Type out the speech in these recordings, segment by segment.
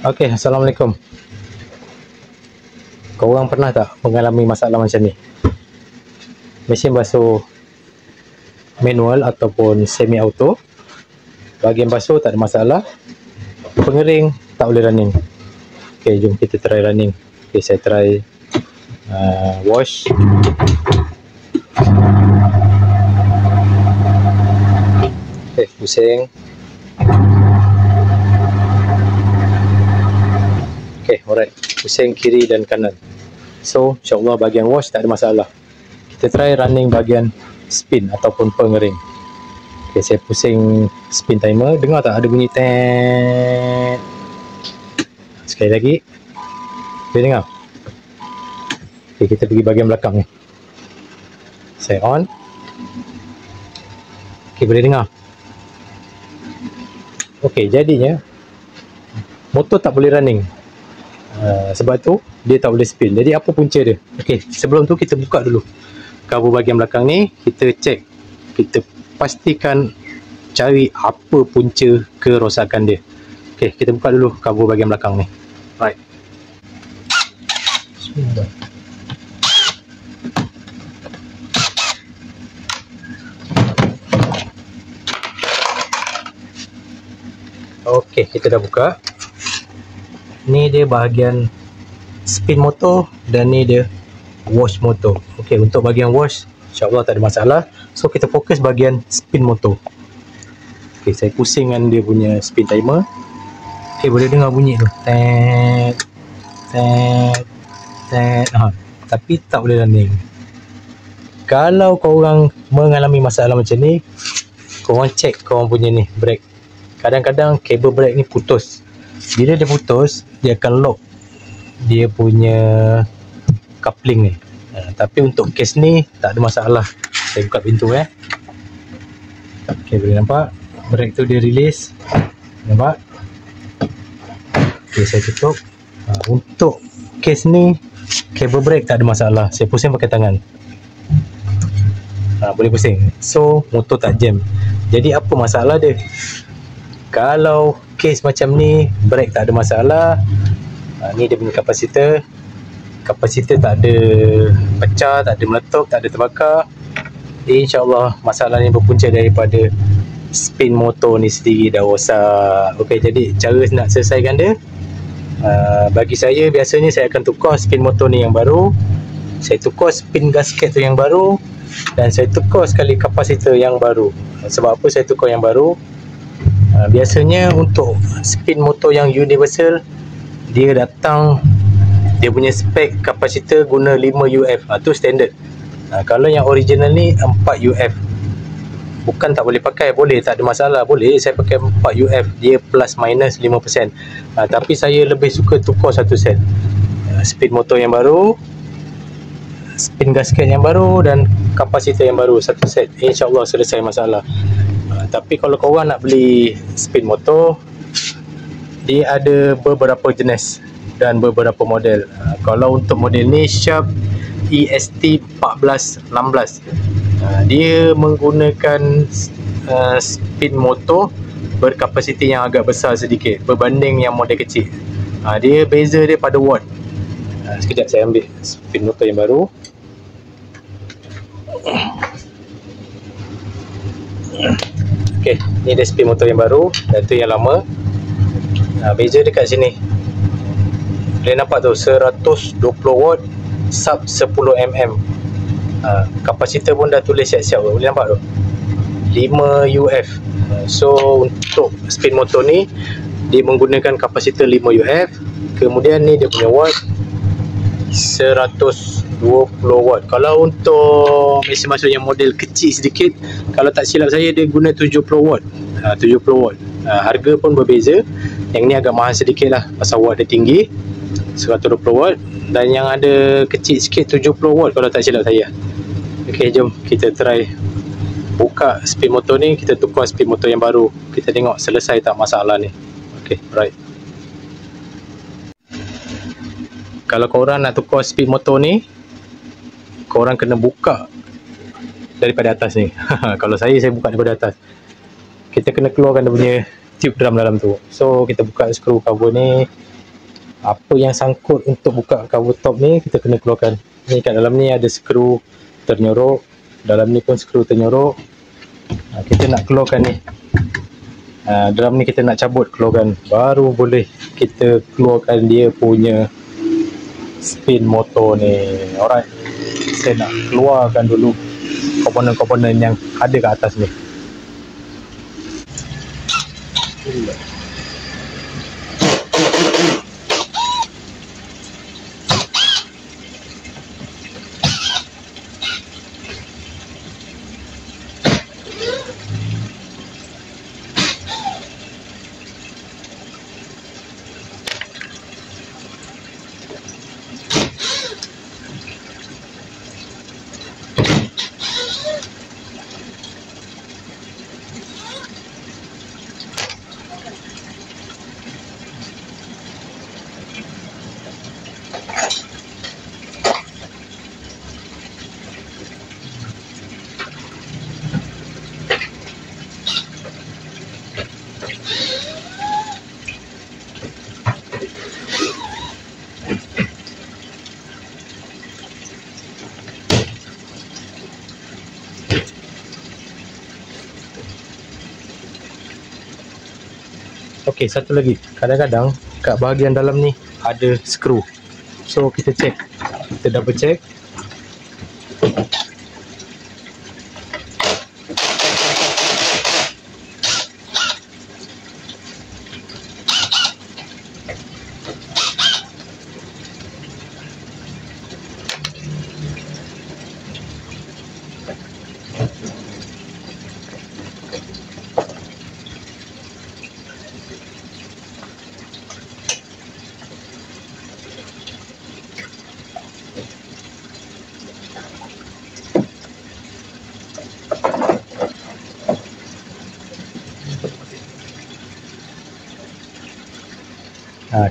Okey, Assalamualaikum. Korang pernah tak mengalami masalah macam ni? Mesin basuh manual ataupun semi auto, bahagian basuh tak ada masalah, pengering tak boleh running. Okey, jom kita try running. Okey, saya try wash. Okey, pusing. Okey, alright. Pusing kiri dan kanan. So, insyaAllah bahagian wash tak ada masalah. Kita try running bahagian spin ataupun pengering. Okey, saya pusing spin timer. Dengar tak ada bunyi tet? Sekali lagi. Boleh dengar? Okey, kita pergi bahagian belakang ni. Saya on. Okey, boleh dengar? Okey, jadinya motor tak boleh running. Sebab tu dia tak boleh spin. Jadi apa punca dia? Okey, sebelum tu kita buka dulu cover bahagian belakang ni. Kita cek, kita pastikan, cari apa punca kerosakan dia. Okey, kita buka dulu cover bahagian belakang ni. Right. Okey, kita dah buka. Ni dia bahagian spin motor dan ni dia wash motor. Okey, untuk bahagian wash insya-Allah tak ada masalah. So kita fokus bahagian spin motor. Okey, saya pusingkan dia punya spin timer. Okey, boleh dengar bunyi tu. Tet tet tet. Tapi tak boleh running. Kalau korang mengalami masalah macam ni, korang cek korang punya ni brake. Kadang-kadang kabel brake ni putus. Bila dia putus, dia akan lock dia punya coupling ni. Tapi untuk case ni tak ada masalah. Saya buka pintu Okey, boleh nampak brake tu dia release. Nampak? Okey, saya tutup. Untuk case ni kabel brake tak ada masalah. Saya pusing pakai tangan. Boleh pusing. So motor tak jam. Jadi apa masalah dia? Kalau case macam ni, brake tak ada masalah, ni dia punya kapasitor. Kapasitor tak ada pecah, tak ada meletup, tak ada terbakar. InsyaAllah masalah ni berpunca daripada spin motor ni sendiri dah rosak. Okey, jadi cara nak selesaikan dia, bagi saya biasanya saya akan tukar spin motor ni yang baru, saya tukar spin gasket tu yang baru, dan saya tukar sekali kapasitor yang baru. Sebab apa saya tukar yang baru? Biasanya untuk spin motor yang universal, dia datang, dia punya spek kapasitor guna 5 UF. Tu standard. Kalau yang original ni 4 UF. Bukan tak boleh pakai, boleh, tak ada masalah, boleh saya pakai 4 UF, dia plus minus 5%. Tapi saya lebih suka tukar satu set. Spin motor yang baru, spin gasket yang baru, dan kapasitor yang baru, satu set. InsyaAllah selesai masalah. Tapi kalau korang nak beli spin motor, dia ada beberapa jenis dan beberapa model. Kalau untuk model ni Sharp EST 1416, dia menggunakan spin motor berkapasiti yang agak besar sedikit berbanding yang model kecil. Dia beza dia pada watt. Sekejap saya ambil spin motor yang baru. Okey, ni dia spin motor yang baru dan tu yang lama. Beza dekat sini. Boleh nampak tu, 120 watt sub 10 mm. Kapasitor pun dah tulis siap-siap. Boleh nampak tu, 5 UF. So untuk spin motor ni dia menggunakan kapasitor 5 UF. Kemudian ni dia punya watt 120 watt. Kalau untuk mesin basuh yang model kecil sedikit, kalau tak silap saya dia guna 70 watt. 70 watt. Harga pun berbeza. Yang ni agak mahal sedikit lah pasal watt dia tinggi, 120 watt. Dan yang ada kecil sikit 70 watt kalau tak silap saya. Okey, jom kita try buka spin motor ni. Kita tukar spin motor yang baru. Kita tengok selesai tak masalah ni. Okey, right. Kalau korang nak tukar spin motor ni, korang kena buka daripada atas ni. Kalau saya buka daripada atas. Kita kena keluarkan dia punya tube drum dalam tu. So kita buka skru cover ni, Apa yang sangkut untuk buka cover top ni kita kena keluarkan. Ni kat dalam ni ada skru ternyorok, dalam ni pun skru ternyorok. Kita nak keluarkan ni, drum ni kita nak cabut keluarkan, baru boleh kita keluarkan dia punya spin motor ni. Alright, saya nak keluarkan dulu komponen-komponen yang ada kat atas ni. Okey, satu lagi, kadang-kadang kat bahagian dalam ni ada skru, so kita check, kita double check.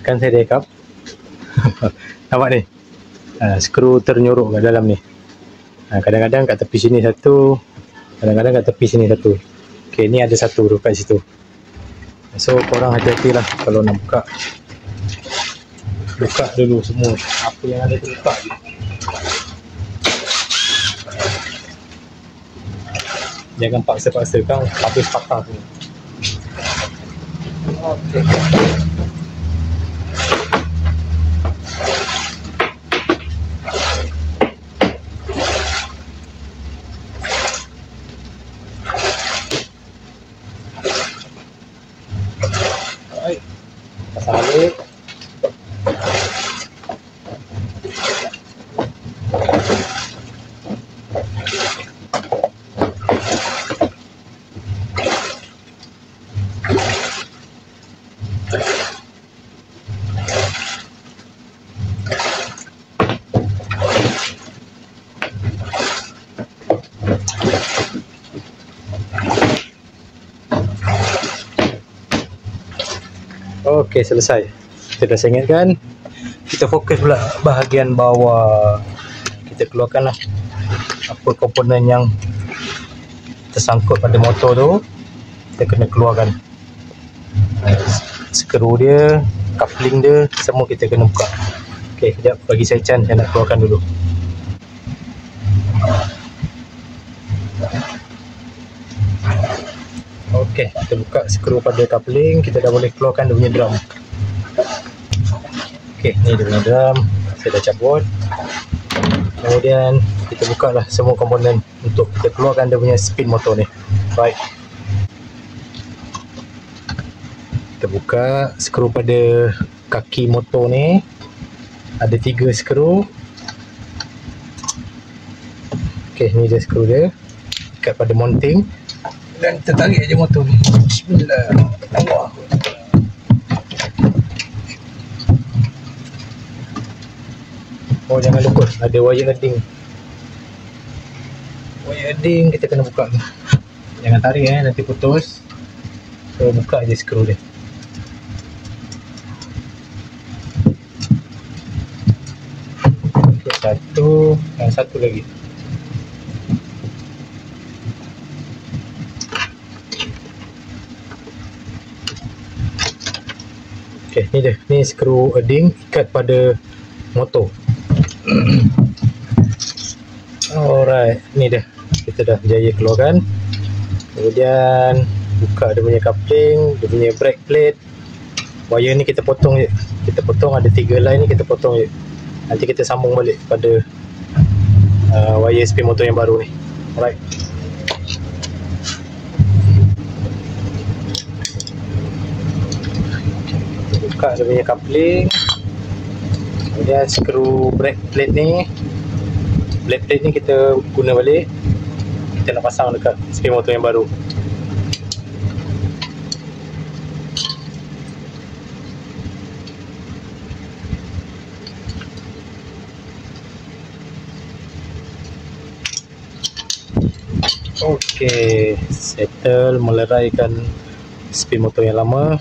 Kan saya rekap. Nampak ni, skru ternyorok kat dalam ni. Kadang-kadang kat tepi sini satu, kadang-kadang kat tepi sini satu. Okey, ni ada satu tu kat situ. So korang hati-hatilah kalau nak buka. Buka dulu semua, apa yang ada tu buka je. Jangan paksa-paksa kan habis patah tu. Okey. Salib. Okey, selesai. Kita dah sengitkan. Kita fokus pula bahagian bawah. Kita keluarkanlah apa komponen yang tersangkut pada motor tu. Kita kena keluarkan. Skru dia, coupling dia, semua kita kena buka. Okey, sekejap bagi saya chance, saya nak keluarkan dulu. Okey, kita buka skru pada coupling, kita dah boleh keluarkan dia punya drum. Okey, ni dia punya drum, saya dah cabut. Kemudian kita buka lah semua komponen untuk kita keluarkan dia punya spin motor ni. Baik. Kita buka skru pada kaki motor ni. Ada 3 skru. Okey, ni dia skru dia. Ikat pada mounting. Dan kita tarik aja motor ni. Bismillah. Allah. Oh, jangan lupa ada wire herding. Wire herding kita kena buka. Jangan tarik nanti putus. So buka aja skru dia. Okay, satu dan satu lagi. Okey, ni dia. Ni skru ading ikat pada motor. Alright, ni dia. Kita dah berjaya keluarkan. Kemudian buka dia punya coupling, dia punya brake plate. Wire ni kita potong je. Kita potong, ada 3 line ni kita potong je. Nanti kita sambung balik pada wire spin motor yang baru ni. Alright. Buka dia punya coupling. Kemudian skru brake plate ni. Brake plate ni kita guna balik. Kita nak pasang dekat spin motor yang baru. Okey, settle, meleraikan spin motor yang lama.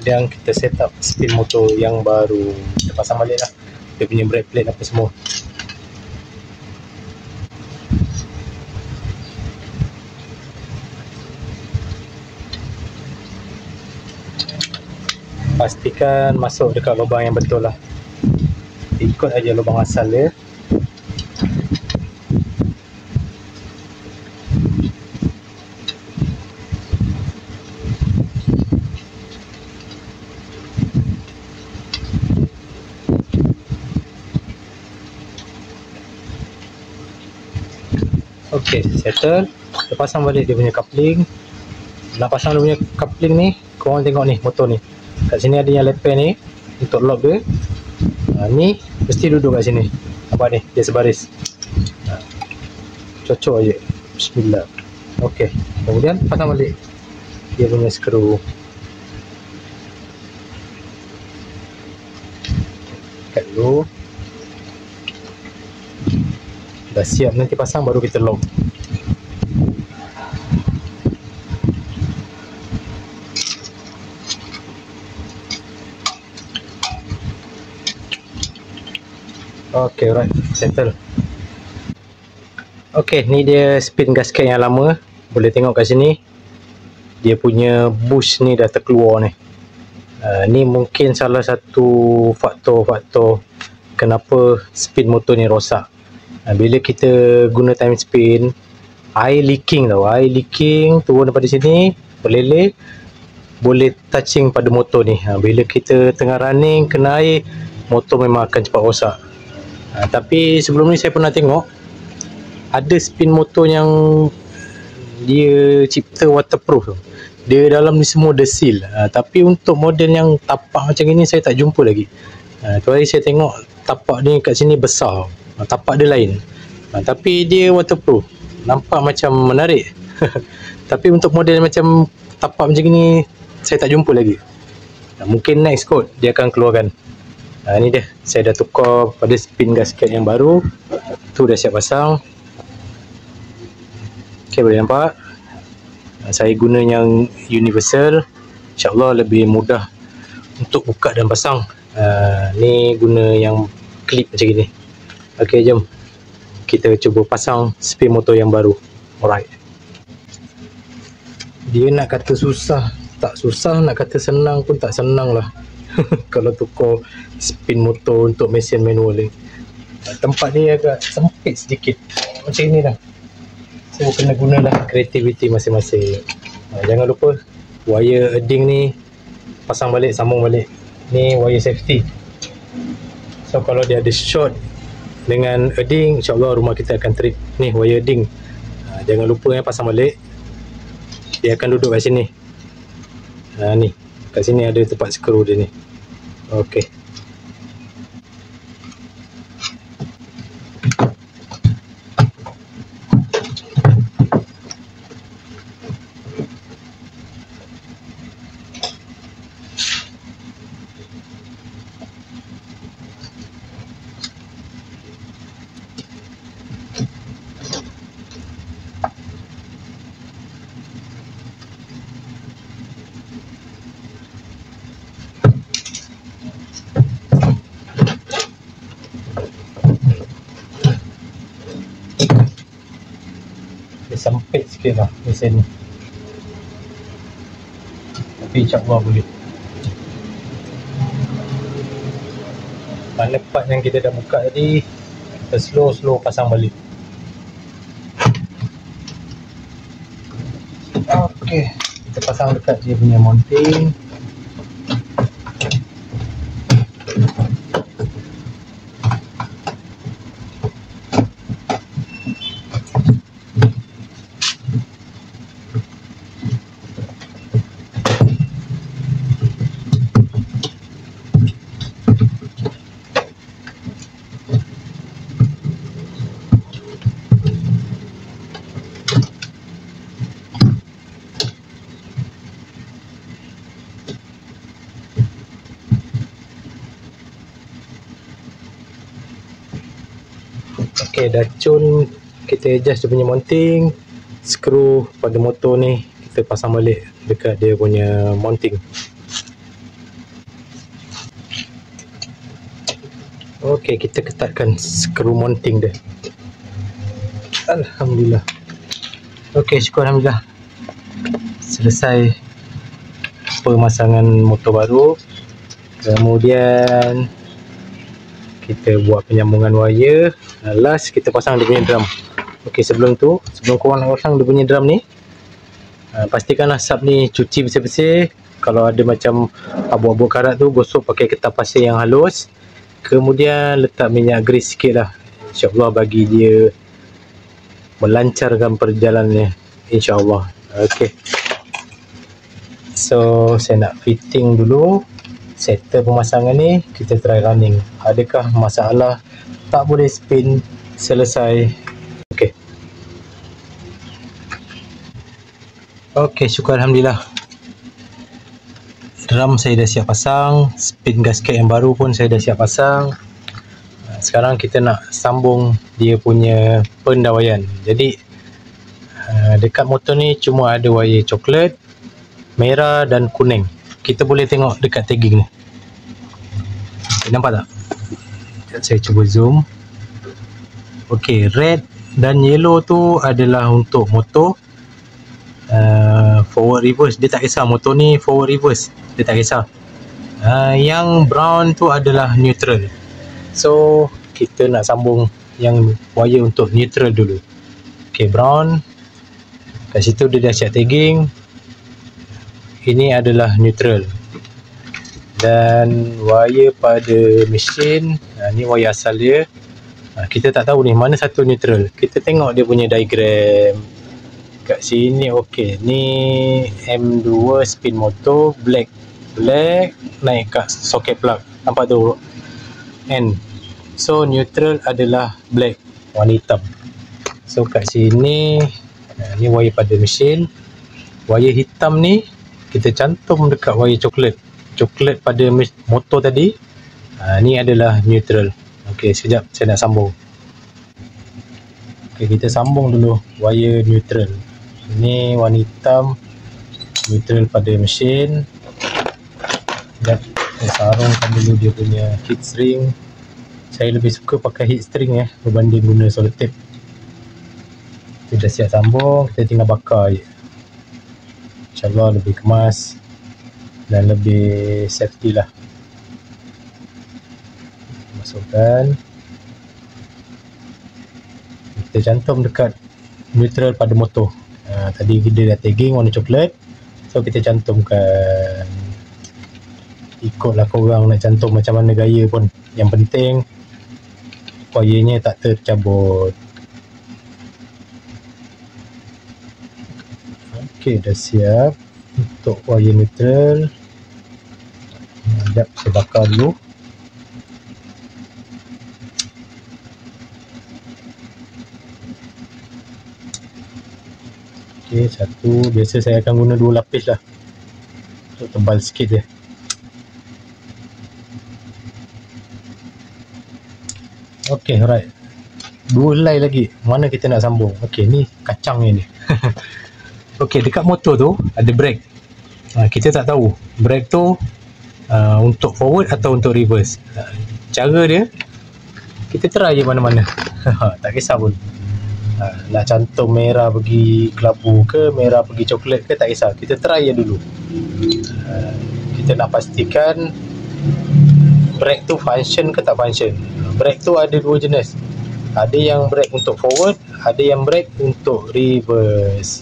Dan kita set up spin motor yang baru. Kita pasang balik lah dia punya brake plate apa semua. Pastikan masuk dekat lubang yang betul lah. Ikut aja lubang asal dia. Okey, settle. Kita pasang balik dia punya coupling. Nak pasang dia punya coupling ni, korang tengok ni motor ni. Kat sini ada yang leper ni untuk lock dia. Ni mesti duduk kat sini. Nampak ni, dia sebaris. Cocok aje. Bismillah. Okey, kemudian pasang balik dia punya skru. Kat dulu. Dah siap nanti pasang baru kita lock. Okey, right, settle. Okey, ni dia spin gasket yang lama. Boleh tengok kat sini. Dia punya bush ni dah terkeluar ni. Ni mungkin salah satu faktor kenapa spin motor ni rosak. Bila kita guna time spin, air leaking tau. Air leaking turun daripada sini, meleleh, boleh touching pada motor ni. Bila kita tengah running kena air, motor memang akan cepat rosak. Tapi sebelum ni saya pernah tengok ada spin motor yang dia cipta waterproof tu. Dia dalam ni semua ada seal. Tapi untuk model yang tapak macam ini saya tak jumpa lagi. Tu hari saya tengok tapak ni kat sini besar. Tapak dia lain. Tapi dia waterproof. Nampak macam menarik. Tapi untuk model macam tapak macam ni saya tak jumpa lagi. Mungkin next kot dia akan keluarkan. Ni dia, saya dah tukar pada spin gasket yang baru. Tu dah siap pasang. Ok, boleh nampak. Saya guna yang universal. InsyaAllah lebih mudah untuk buka dan pasang. Ni guna yang klip macam ni. Ok, jom kita cuba pasang spin motor yang baru. Alright. Dia nak kata susah, tak susah. Nak kata senang pun tak senang lah. Kalau tukar spin motor untuk mesin manual ni, tempat dia agak sempit sedikit macam ni lah. So kena gunalah kreativiti masing-masing. Jangan lupa wire ading ni pasang balik, sambung balik. Ni wire safety. So kalau dia ada short dengan ading, insyaAllah rumah kita akan trip. Ni wire ading. Jangan lupa pasang balik. Dia akan duduk kat sini. Ni kat sini ada tempat skru dia ni. Okey. Sempit sikit lah mesin ni, tapi insyaAllah boleh. mana part yang kita dah buka tadi, kita slow pasang balik. Okey, kita pasang dekat dia punya mounting. Okey, dah cun, kita adjust dia punya mounting. Skru pada motor ni kita pasang balik dekat dia punya mounting. Okey, kita ketatkan skru mounting dia. Alhamdulillah. Okey, syukur Alhamdulillah. Selesai pemasangan motor baru. Kemudian kita buat penyambungan wire. Last kita pasang dia punya drum. Okey, sebelum korang nak pasang dia punya drum ni, pastikanlah sub ni cuci bersih-bersih. Kalau ada macam abu-abu karat tu, gosok pakai kertas pasir yang halus. Kemudian letak minyak grease sikit lah, InsyaAllah bagi dia melancarkan perjalanannya, InsyaAllah. Okey, so saya nak fitting dulu. Settle pemasangan ni, kita try running. Adakah masalah tak boleh spin selesai? Okey, syukur Alhamdulillah. Drum saya dah siap pasang, spin gasket yang baru pun saya dah siap pasang. Sekarang kita nak sambung dia punya pendawaian. Jadi dekat motor ni cuma ada wire coklat, merah dan kuning. Kita boleh tengok dekat tagging ni. Nampak tak? Saya cuba zoom. Okey, red dan yellow tu adalah untuk motor forward reverse. Dia tak kisah motor ni forward reverse, dia tak kisah. Yang brown tu adalah neutral. So kita nak sambung yang wire untuk neutral dulu. Okey, brown kat situ dia dah siap tagging. Ini adalah neutral. Dan wire pada mesin, ni wire asal dia. Kita tak tahu ni mana satu neutral. Kita tengok dia punya diagram kat sini. Okey, ni M2 spin motor, black naik kat soket plug, nampak tu N. So neutral adalah black, warna hitam. So kat sini ni wire pada mesin. Wire hitam ni kita cantum dekat wire coklat pada motor tadi. Ni adalah neutral. Okey, sekejap saya nak sambung. Okey, kita sambung dulu wire neutral. Ini warna hitam, neutral pada mesin. Sekejap saya sarungkan dulu dia punya heat string. Saya lebih suka pakai heat string berbanding guna solder tape. Kita dah siap sambung, kita tinggal bakar je. InsyaAllah lebih kemas dan lebih safety lah. Masukkan, kita cantum dekat neutral pada motor. Tadi kita dah tagging warna coklat, so kita cantumkan. Ikutlah korang nak cantum macam mana gaya pun, yang penting wire-nya tak tercabut. Okey, dah siap untuk wire neutral. Sekejap saya bakar dulu. Okey, satu. Biasa saya akan guna 2 lapis lah, untuk tebal sikit je. Okey, alright. 2 helai lagi. Mana kita nak sambung? Okey, ni kacangnya ni. Okey, dekat motor tu ada brake. Kita tak tahu brake tu untuk forward atau untuk reverse. Cara dia, kita try je mana-mana. Tak kisah pun. Nak cantum merah pergi kelabu ke, merah pergi coklat ke, tak kisah. Kita try je dulu. Kita nak pastikan brake tu function ke tak function. Brake tu ada dua jenis. Ada yang brake untuk forward, ada yang brake untuk reverse.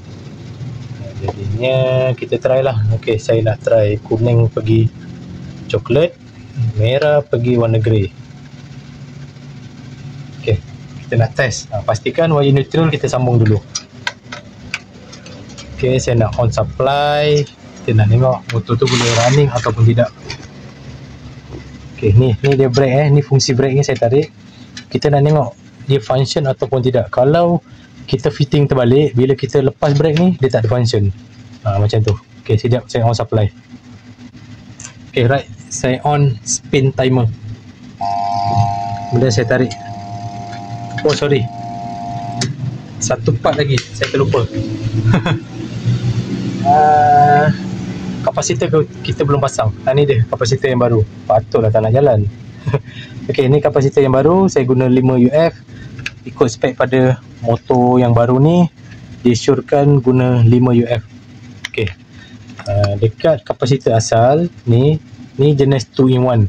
Jadinya kita try lah. Ok, saya nak try kuning pergi coklat, merah pergi warna grey. Ok, kita nak test. Pastikan wire neutral kita sambung dulu. Ok, saya nak on supply. Kita nak tengok motor tu boleh running ataupun tidak. Ok, ni dia brake ni fungsi brake ni saya tarik. Kita nak tengok dia function ataupun tidak. Kalau kita fitting terbalik, bila kita lepas brake ni dia tak ada function. Macam tu. Ok, sekejap saya on supply. Ok, right, saya on spin timer. Kemudian saya tarik. Oh sorry, satu part lagi saya terlupa. Kapasitor kita belum pasang. Ni dia kapasitor yang baru. Patutlah tak nak jalan. Ok, ni kapasitor yang baru. Saya guna 5 UF. Ikut spek pada motor yang baru ni, disyorkan guna 5 UF. Ok, dekat kapasitor asal ni jenis 2 in 1.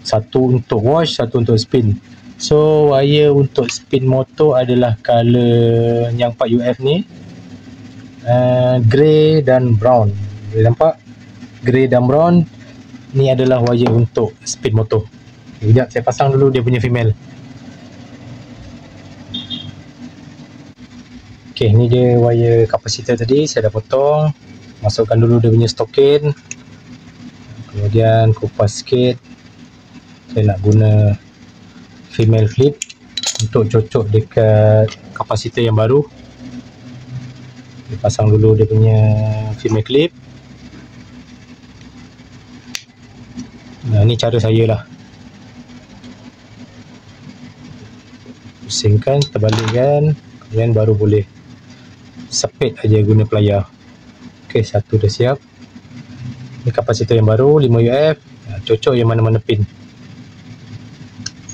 Satu untuk wash, satu untuk spin. So wire untuk spin motor adalah color yang 4 UF ni, grey dan brown. Boleh nampak? Grey dan brown. Ni adalah wire untuk spin motor. Sekejap saya pasang dulu dia punya female. Ok, ni dia wire kapasitor tadi. Saya dah potong. Masukkan dulu dia punya stokin. Kemudian kupas sikit. Saya nak guna female clip untuk cocok dekat kapasitor yang baru. Saya pasang dulu dia punya female clip. Ni cara saya lah. Pusingkan, terbalikkan, kemudian baru boleh sepit aja guna pelayar. Ok, satu dah siap. Ni kapasitor yang baru 5 UF. Cocok yang mana-mana pin.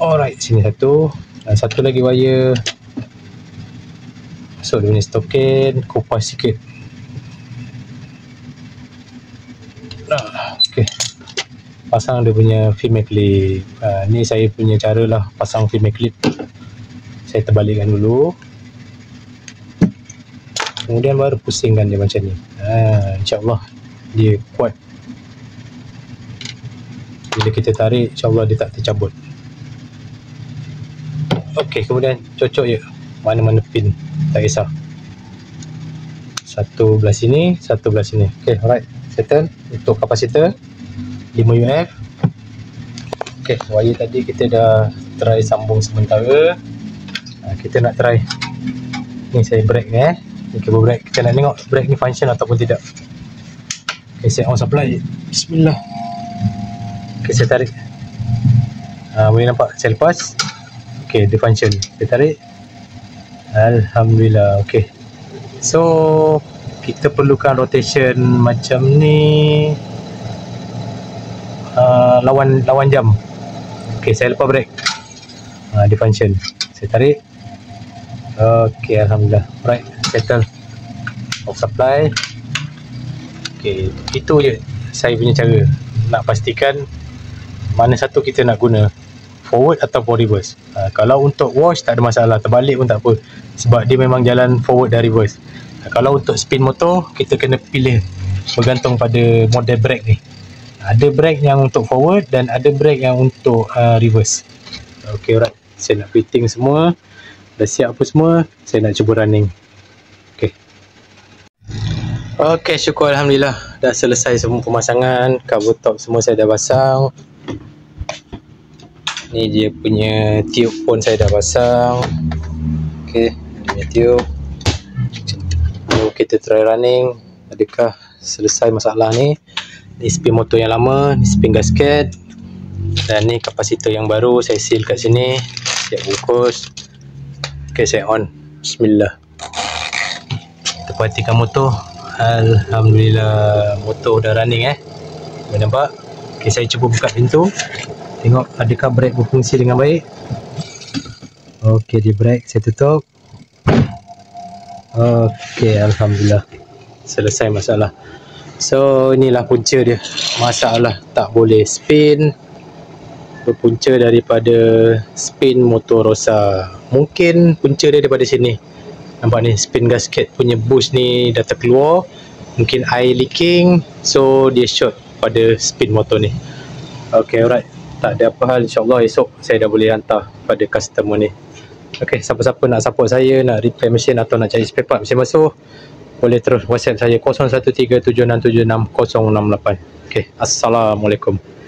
Alright, sini satu. Satu lagi wire. Masuk dia punya stokin, kupas sikit. Ok, pasang dia punya female clip. Ni saya punya cara lah pasang female clip. Saya terbalikkan dulu, kemudian baru pusingkan dia macam ni. InsyaAllah dia kuat. Bila kita tarik, InsyaAllah dia tak tercabut. Ok, kemudian cocok je mana-mana pin, tak kisah. Satu belah sini, satu belah sini. Ok, alright, settle. Untuk kapasitor 5 UF. Ok, wire tadi kita dah try sambung sementara. Kita nak try ni, saya brake ni ni kabel brake. Kita nak tengok brake ni function ataupun tidak. Ok, saya on supply. Bismillah. Ok, saya tarik. Boleh nampak saya lepas. Ok, dia function. Saya tarik. Alhamdulillah. Ok, so kita perlukan rotation macam ni, lawan jam. Ok, saya lepas brake. Dia function. Saya tarik. Ok, Alhamdulillah. Right, settle. Off supply. Ok, itu je saya punya cara nak pastikan mana satu kita nak guna, forward ataupun reverse. Kalau untuk wash tak ada masalah, terbalik pun tak apa, sebab dia memang jalan forward dan reverse. Kalau untuk spin motor, kita kena pilih bergantung pada model brake ni. Ada brake yang untuk forward dan ada brake yang untuk reverse. Ok, alright, saya nak fitting semua. Dah siap apa semua, saya nak cuba running. Ok, ok, syukur Alhamdulillah dah selesai semua pemasangan. Cover top semua saya dah pasang. Ni dia punya tube pun saya dah pasang. Ok, dia punya tube. Lalu kita try running. Adakah selesai masalah ni. Ni spin motor yang lama, ni spin gasket, dan ni kapasitor yang baru. Saya seal kat sini, siap bungkus. Ok, saya on. Bismillah. Kita perhatikan motor. Alhamdulillah, motor dah running. Boleh nampak. Ok, saya cuba buka pintu, tengok adakah brake berfungsi dengan baik. Ok, dia brake, saya tutup. Ok, Alhamdulillah, selesai masalah. So inilah punca dia. Masalah tak boleh spin, berpunca daripada spin motor Rosa. Mungkin punca dia daripada sini. Nampak ni, spin gasket punya boost ni dah terkeluar. Mungkin air leaking, so dia short pada spin motor ni. Okay, alright. Tak ada apa hal, insyaAllah esok saya dah boleh hantar pada customer ni. Okay, siapa-siapa nak support saya, nak repair mesin atau nak cari spare part mesin basuh, boleh terus WhatsApp saya 0137676068. Okay, Assalamualaikum.